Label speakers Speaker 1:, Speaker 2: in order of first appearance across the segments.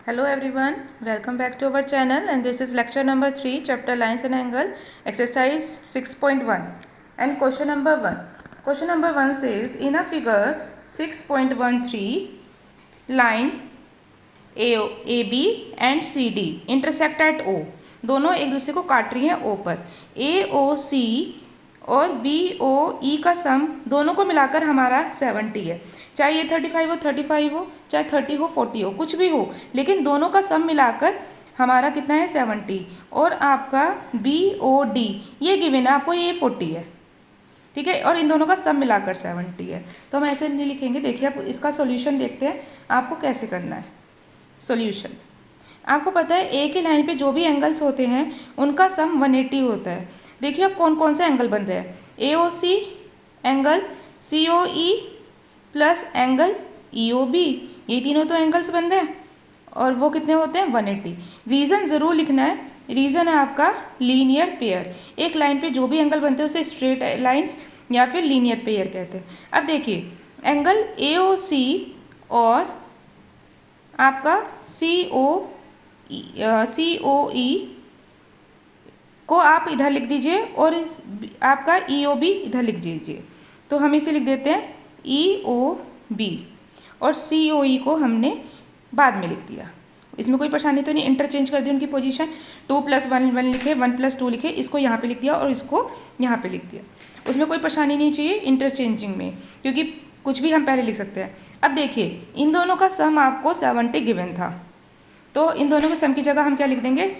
Speaker 1: Hello everyone, welcome back to our channel and this is lecture number 3 chapter lines and angle exercise 6.1 and question number 1. Question number 1 says in a figure 6.13 line AB and CD intersect at O. दोनों एक दूसरे को काट रही हैं O पर. AOC और BOE का सम दोनों को मिलाकर हमारा 70 है. चाहे ये 35 हो, चाहे 30 हो, 40 हो, कुछ भी हो, लेकिन दोनों का सम मिलाकर हमारा कितना है 70. और आपका BOD ये गिवन है आपको, ये 40 है. ठीक है, और इन दोनों का सम मिलाकर 70 है. तो हम ऐसे नहीं लिखेंगे. देखिए आप इसका सॉल्यूशन देखते हैं आपको कैसे करना है. सॉल्यूशन आपको पता है एक ही लाइन पे जो भी एंगल्स होते हैं उनका सम 180 होता है. देखिए अब कौन कौन से एंगल बन रहे हैं. AOC angle, COE plus angle EOB, ये तीनों तो एंगल्स बन रहे हैं और वो कितने होते हैं 180. रीज़न ज़रूर लिखना है. रीज़न है आपका लीनियर पेयर. एक लाइन पे जो भी एंगल बनते हैं उसे स्ट्रेट लाइंस या फिर लीनियर पेयर कहते हैं. अब देखिए एंगल AOC और आपका COE को आप इधर लिख दीजिए और आपका EOB इधर लिख दीजिए. तो हम इसे लिख देते हैं EOB और COE को हमने बाद में लिख दिया. इसमें कोई परेशानी तो नहीं. इंटरचेंज कर दी उनकी पोजीशन. 2 + 1 1 लिखे, 1 + 2 लिखे, इसको यहाँ पे लिख दिया और इसको यहाँ पे लिख दिया. उसमें कोई परेशानी नहीं चाहिए इंटरचेंजिंग में, क्योंकि कुछ भी हम पहले लिख सकते हैं. अब देखिए इन दोनों का सम आपको 70 गिवन था, तो इन दोनों के सम की जगह हम क्या लिख देंगे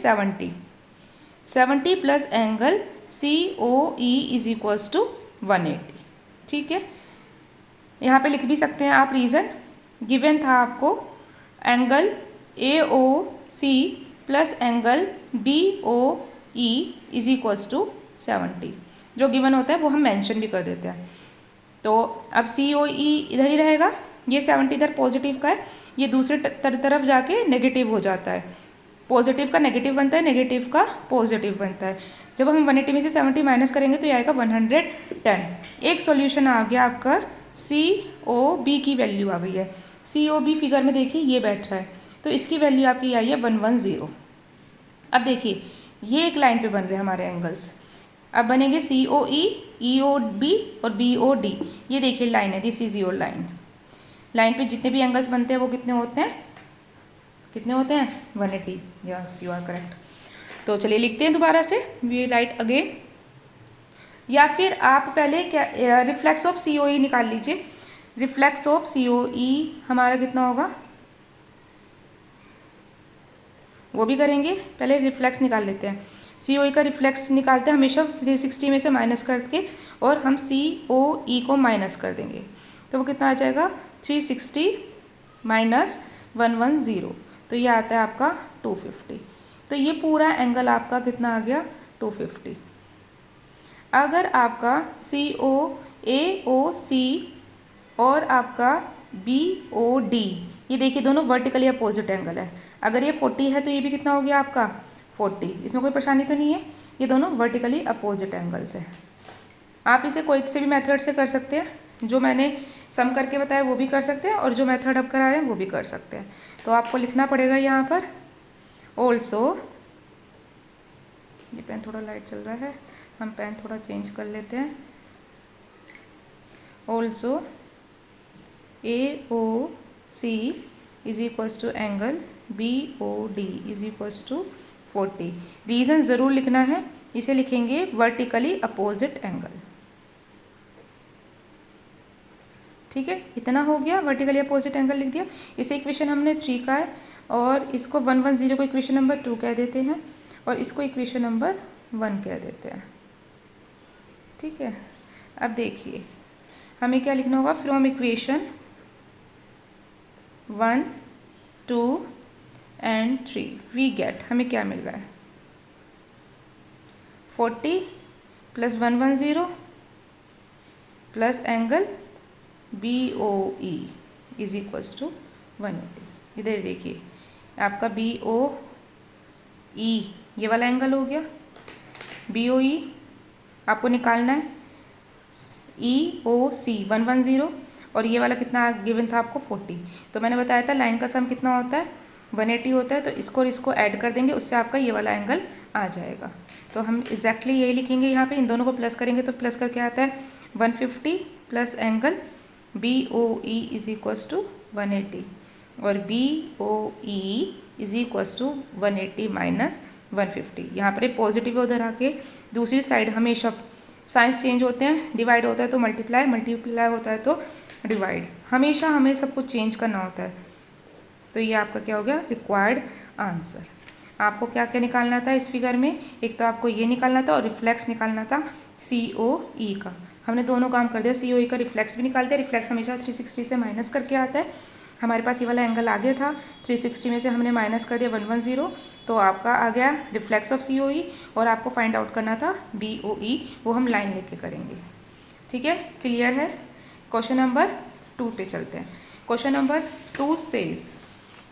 Speaker 1: 70 plus angle COE is equals to 180. ठीक है, यहाँ पे लिख भी सकते हैं आप. रीज़न गिवन था आपको angle AOC plus angle BOE is equals to 70. जो गिवन होता है वो हम मेंशन भी कर देते हैं. तो अब COE इधर ही रहेगा. ये 70 इधर पॉजिटिव का है, ये दूसरे तरफ जाके नेगेटिव हो जाता है. पॉजिटिव का नेगेटिव बनता है, नेगेटिव का पॉजिटिव बनता है. जब हम 180 में से 70 माइनस करेंगे तो ये आएगा 110. एक सॉल्यूशन आ गया आपका. COB की वैल्यू आ गई है. COB फिगर में देखिए ये बैठ रहा है, तो इसकी वैल्यू आपकी आई है 110. अब देखिए ये एक लाइन पे बन रहे हैं हमारे एंगल्स. अब बनेंगे COE, EOB और BOD. ये देखिए लाइन है, this is your line. Line पे जितने भी एंगल्स बनते हैं वो कितने होते हैं 180. Yes you are correct. तो चलिए लिखते हैं दोबारा से. We write again. या फिर आप पहले क्या रिफ्लेक्स ऑफ COE निकाल लीजिए. रिफ्लेक्स ऑफ COE हमारा कितना होगा वो भी करेंगे. पहले रिफ्लेक्स निकाल लेते हैं. COE का रिफ्लेक्स निकालते हैं हमेशा 360 में से माइनस करके, और हम COE को माइनस कर देंगे. तो वो कितना आ जाएगा 360 माइनस 110. तो ये आता है आपका 250. तो ये पूरा एंगल आपका कितना आ गया 250. अगर आपका AOC और आपका BOD ये देखिए दोनों वर्टिकली अपोजिट एंगल है. अगर ये 40 है तो ये भी कितना हो गया आपका 40. इसमें कोई परेशानी तो नहीं है. ये दोनों वर्टिकली अपोजिट एंगल्स हैं. आप इसे कोई से भी मेथड से कर सकते हैं. जो मैंने सम करके बताया वो भी कर सकते हैं, और जो मेथड अब करा रहे हैं वो भी कर सकते हैं. तो आपको लिखना पड़ेगा यहाँ पर ऑल्सो. ये पेन थोड़ा लाइट चल रहा है, हम पेन थोड़ा चेंज कर लेते हैं. Also AOC is equals to angle BOD is equals to 40. Reason ज़रूर लिखना है. इसे लिखेंगे वर्टिकली अपोजिट एंगल. ठीक है, इतना हो गया. वर्टिकली अपोजिट एंगल लिख दिया. इसे इक्वेशन हमने 3 का है, और इसको 110 को इक्वेशन नंबर 2 कह देते हैं, और इसको इक्वेशन नंबर 1 कह देते हैं. ठीक है, अब देखिए हमें क्या लिखना होगा. From equation 1, 2 and 3 we get, हमें क्या मिल रहा है 40 plus 110 plus angle BOE is equals to 180. इधर देखिए आपका BOE ये वाला एंगल हो गया. BOE आपको निकालना है. EOC 110 और ये वाला कितना गिवन था आपको 40. तो मैंने बताया था लाइन का सम कितना होता है 180 होता है, तो इसको और इसको ऐड कर देंगे, उससे आपका ये वाला एंगल आ जाएगा। तो हम एग्जैक्टली यही लिखेंगे यहाँ पे, इन दोनों को प्लस करेंगे तो प्लस करके आता है 150 plus angle BOE is equals to 180 और BOE is equals to 180 minus 150। यहाँ पर पॉजिटिव है, उधर आके दूसरी साइड हमेशा साइंस चेंज होते हैं, डिवाइड होता है तो मल्टीप्लाई, मल्टीप्लाई होता है तो डिवाइड, हमेशा हमें सब कुछ चेंज करना होता है। तो ये आपका क्या हो गया रिक्वायर्ड आंसर। आपको क्या क्या निकालना था इस फिगर में, एक तो आपको ये निकालना था और रिफ्लेक्स निकालना था COE का। हमने दोनों काम कर दिया, COE का रिफ्लेक्स भी निकाल दिया। रिफ्लेक्स हमेशा 360 से माइनस करके आता है, हमारे पास ये वाला एंगल आगे था, 360 में से हमने माइनस कर दिया 110, तो आपका आ गया रिफ्लेक्स ऑफ COE। और आपको फाइंड आउट करना था BOE, वो हम लाइन लेके करेंगे। ठीक है, क्लियर है। क्वेश्चन नंबर 2 पे चलते हैं। Question number 2 says,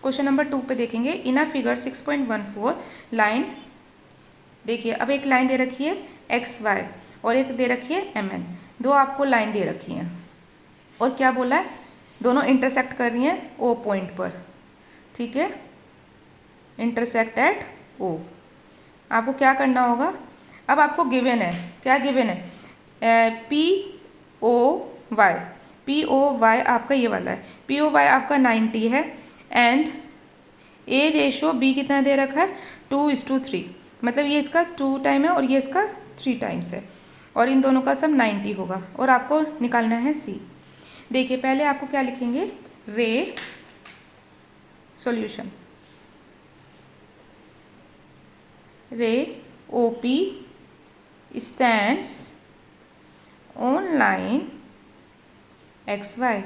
Speaker 1: question number 2 पे देखेंगे इन अ फिगर 6.14 लाइन, देखिए अब एक लाइन दे रखी है XY और एक दे रखी है MN, दो आपको लाइन दे रखी हैं और क्या बोला है, दोनों इंटरसेक्ट कर रही हैं O पॉइंट पर। ठीक है, इंटरसेक्ट एट O। आपको क्या करना होगा, अब आपको गिवन है, क्या गिवन है, POY आपका ये वाला है, POY आपका 90 है एंड A रेशो B कितना दे रखा है 2:3, मतलब ये इसका 2 टाइम है और ये इसका 3 टाइम्स है और इन दोनों का सम 90 होगा और आपको निकालना है C। देखिए पहले आपको क्या लिखेंगे, रे सॉल्यूशन, रे OP stands on line XY।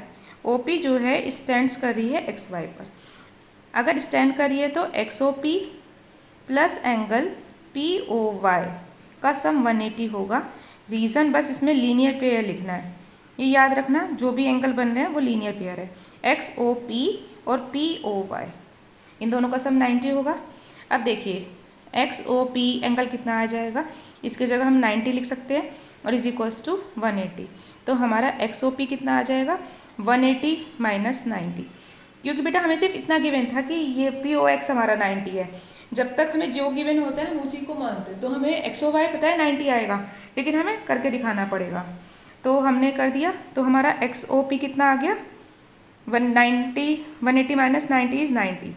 Speaker 1: OP जो है स्टैंड्स कर रही है XY पर, अगर स्टैंड कर रही है तो XOP प्लस एंगल POY का सम 180 होगा। रीज़न बस इसमें लीनियर पेयर लिखना है, ये याद रखना, जो भी एंगल बन रहे हैं वो लीनियर पेयर है, XOP और POY, इन दोनों का सम 90 होगा। अब देखिए XOP एंगल कितना आ जाएगा, इसके जगह हम 90 लिख सकते हैं और इज इक्वल्स टू 180, तो हमारा XOP कितना आ जाएगा 180 माइनस 90, क्योंकि बेटा हमें सिर्फ इतना गिवन था कि ये POX हमारा 90 है, जब तक हमें जो गिवन होता है हम उसी को मानते हैं, तो हमें XOY पता है 90 आएगा, लेकिन हमें करके दिखाना पड़ेगा, तो हमने कर दिया, तो हमारा XOP कितना आ गया 180 माइनस 90 इज़ 90,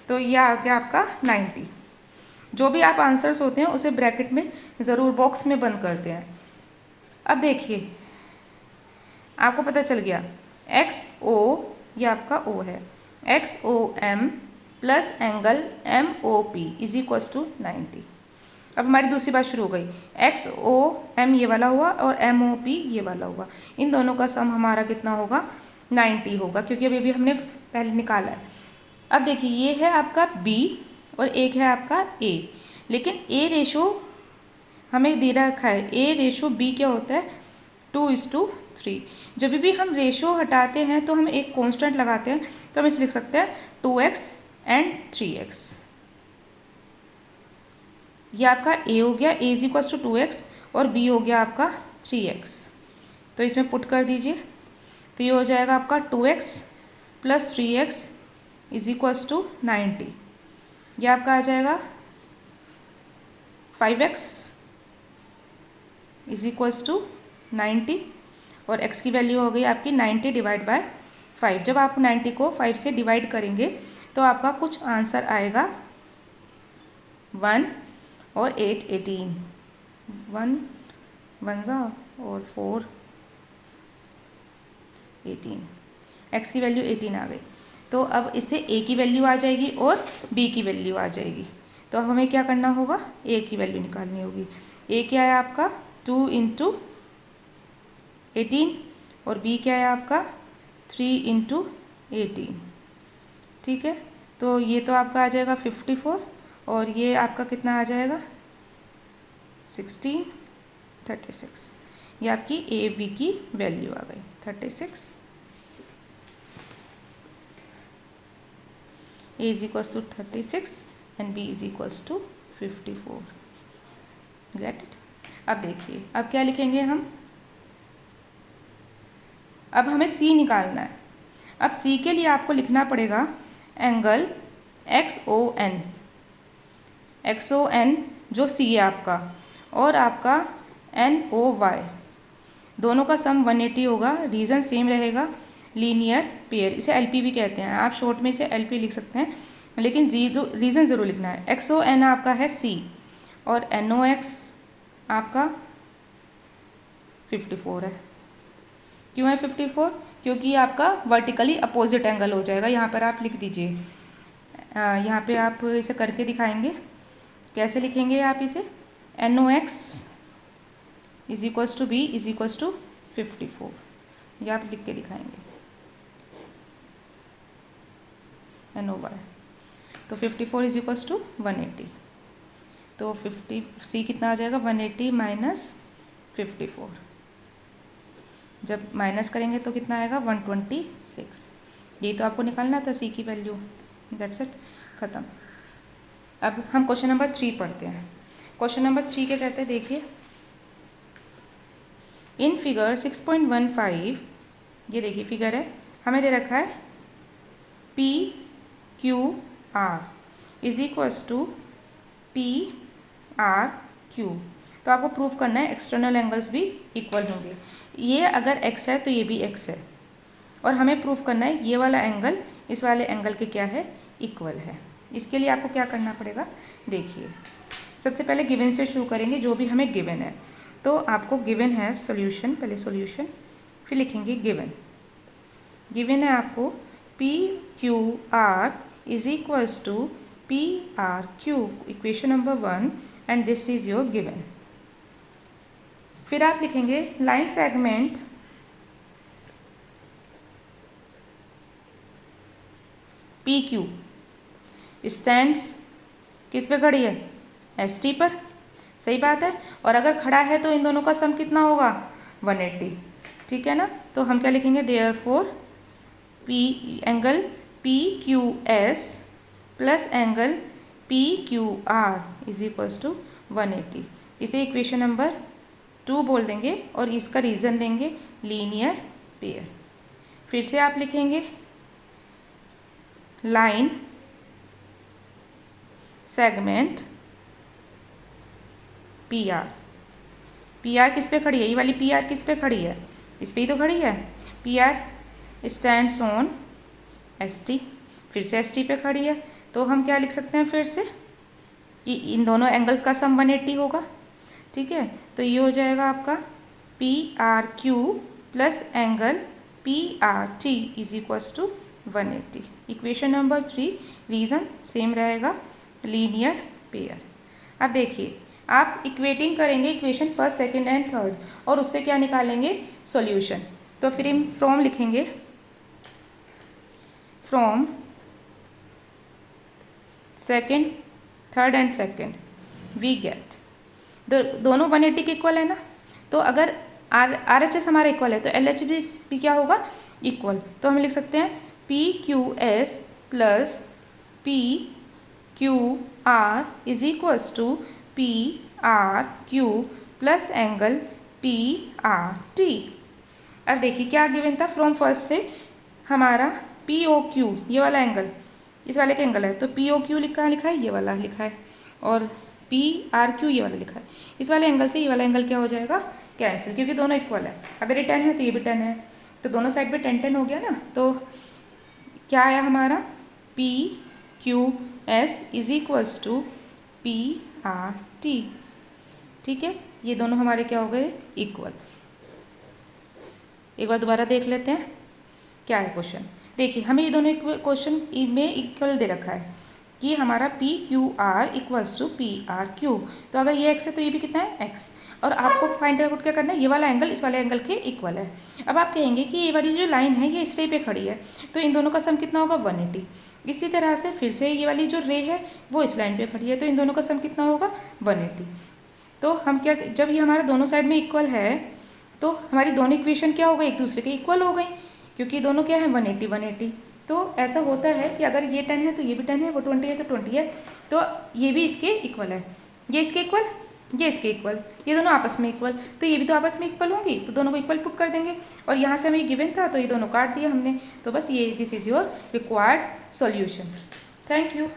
Speaker 1: तो ये आ गया आपका 90। जो भी आप आंसर्स होते हैं उसे ब्रैकेट में ज़रूर बॉक्स में बंद करते हैं। अब देखिए आपको पता चल गया XO ये आपका O है, XOM plus angle MOP is equals to 90। अब हमारी दूसरी बात शुरू हो गई, XOM ये वाला हुआ और MOP ये वाला हुआ, इन दोनों का सम हमारा कितना होगा 90 होगा, क्योंकि अभी भी हमने पहले निकाला है। अब देखिए ये है आपका B और एक है आपका A, लेकिन A रेशो हमें दे रखा है, A रेशो B क्या होता है 2:3। जब भी हम रेशो हटाते हैं तो हम एक कांस्टेंट लगाते हैं, तो हम इसे लिख सकते हैं 2x एंड 3x। ये आपका A हो गया, A is equals to 2x और B हो गया आपका 3x, तो इसमें पुट कर दीजिए, तो ये हो जाएगा आपका 2x plus 3x is equals to 90, ये आपका आ जाएगा 5x इज इक्वल्स टू 90 और x की वैल्यू हो गई आपकी 90 डिवाइड बाय 5। जब आप 90 को 5 से डिवाइड करेंगे तो आपका कुछ आंसर आएगा 1 और 8 18, 1 1 और 4 18, x की वैल्यू 18 आ गई। तो अब इससे a की वैल्यू आ जाएगी और b की वैल्यू आ जाएगी, तो अब हमें क्या करना होगा, a की वैल्यू निकालनी होगी। a क्या है आपका 2 इंटू 18 और b क्या है आपका 3 इंटू 18। ठीक है, तो ये तो आपका आ जाएगा 54 और ये आपका कितना आ जाएगा 16 36, ये आपकी a b की वैल्यू आ गई 36। a is equals to 36 and b is equals to 54। Get it. अब देखिए अब क्या लिखेंगे हम, अब हमें C निकालना है। अब C के लिए आपको लिखना पड़ेगा एंगल XON जो C है आपका, और आपका NOY, दोनों का सम 180 होगा। रीज़न सेम रहेगा, लीनियर पेयर, इसे LP भी कहते हैं। आप शॉर्ट में इसे LP लिख सकते हैं, लेकिन रीज़न ज़रूर लिखना है। XON आपका है C और NOX आपका 54 है। क्यों है 54? क्योंकि आपका वर्टिकली अपोजिट एंगल हो जाएगा। यहाँ पर आप लिख दीजिए, यहाँ पे आप इसे करके दिखाएंगे। कैसे लिखेंगे आप इसे? NOX is equals to B is equals to 54, ये आप लिख के दिखाएंगे। NOY तो 54 इज इक्वल्स टू 180, तो 50C कितना आ जाएगा? 180 माइनस 54, जब माइनस करेंगे तो कितना आएगा? 126। यही तो आपको निकालना था C की वैल्यू। दैट्स इट, ख़त्म। अब हम क्वेश्चन नंबर 3 पढ़ते हैं। क्वेश्चन नंबर 3 क्या कहते हैं, देखिए। इन फिगर 6.15, ये देखिए फिगर है, हमें दे रखा है PQR is equals to PRQ। तो आपको प्रूफ करना है एक्सटर्नल एंगल्स भी इक्वल होंगे। ये अगर x है तो ये भी x है, और हमें प्रूफ करना है ये वाला एंगल इस वाले एंगल के क्या है? इक्वल है। इसके लिए आपको क्या करना पड़ेगा, देखिए। सबसे पहले गिवन से शुरू करेंगे, जो भी हमें गिवन है। तो आपको गिवन है सॉल्यूशन, पहले सॉल्यूशन, फिर लिखेंगे गिवन। गिवन है आपको PQR is equals to PRQ, equation number 1, and this is your given. फिर आप लिखेंगे लाइन सेगमेंट PQ स्टैंड्स किस पे खड़ी है? ST पर। सही बात है। और अगर खड़ा है तो इन दोनों का सम कितना होगा? 180, ठीक है ना। तो हम क्या लिखेंगे? Therefore angle PQS plus angle PQR is equals to 180। इसे इक्वेशन नंबर 2 बोल देंगे और इसका रीज़न देंगे लीनियर पेयर। फिर से आप लिखेंगे लाइन सेगमेंट PR किस पे खड़ी है? ये वाली PR किस पे खड़ी है? इस पे ही तो खड़ी है। PR स्टैंड्स ऑन ST, फिर से ST पे खड़ी है। तो हम क्या लिख सकते हैं फिर से कि इन दोनों एंगल्स का सम 180 होगा, ठीक है। तो ये हो जाएगा आपका PRQ plus angle PRT is equals to 180। Equation number 3, reason same रहेगा, लीनियर पेयर। अब देखिए, आप इक्वेटिंग करेंगे equation first, second and third, और उससे क्या निकालेंगे? सॉल्यूशन। तो फिर हम फ्रॉम लिखेंगे, from second, third and second we get, दोनों 180 के इक्वल है ना। तो अगर RHS हमारा इक्वल है तो LHS भी क्या होगा? इक्वल। तो हम लिख सकते हैं PQS plus PQR is equals to PRQ plus angle PRT। अब देखिए क्या गिवन था, फ्रॉम फर्स्ट से हमारा POQ ये वाला एंगल इस वाले का एंगल है, तो POQ लिखा है, ये वाला लिखा है, और PRQ ये वाला लिखा है। इस वाले एंगल से ये वाला एंगल क्या हो जाएगा? कैंसिल, क्योंकि दोनों इक्वल है। अगर ये 10 है तो ये भी 10 है, तो दोनों साइड पे 10 10 हो गया ना। तो क्या आया हमारा? PQS is equals to PRT, ठीक है। ये दोनों हमारे क्या हो गए? इक्वल। एक बार दोबारा देख लेते हैं क्या है क्वेश्चन। देखिए, हमें ये दोनों क्वेश्चन में इक्वल दे रखा है कि हमारा PQR इक्वल्स टू PRQ। तो अगर ये x है तो ये भी कितना है? x। और आपको फाइंड आउट क्या करना है? ये वाला एंगल इस वाले एंगल के इक्वल है। अब आप कहेंगे कि ये वाली जो लाइन है ये इस रे पे खड़ी है, तो इन दोनों का सम कितना होगा? 180। इसी तरह से फिर से ये वाली जो रे है वो इस लाइन पे खड़ी है, तो इन दोनों का सम कितना होगा? 180। तो हम क्या, जब ये हमारा दोनों साइड में इक्वल है तो हमारी दोनों इक्वेशन क्या हो गई? एक दूसरे के इक्वल हो गई, क्योंकि दोनों क्या है? 180 180। तो ऐसा होता है कि अगर ये 10 है तो ये भी 10 है, वो 20 है तो 20 है, तो ये भी इसके इक्वल है, ये इसके इक्वल, ये इसके इक्वल, ये दोनों आपस में इक्वल, तो ये भी तो आपस में इक्वल होंगी, तो दोनों को इक्वल पुट कर देंगे। और यहाँ से हमें गिवन था तो ये दोनों काट दिया हमने। तो बस ये this is your required solution. Thank you.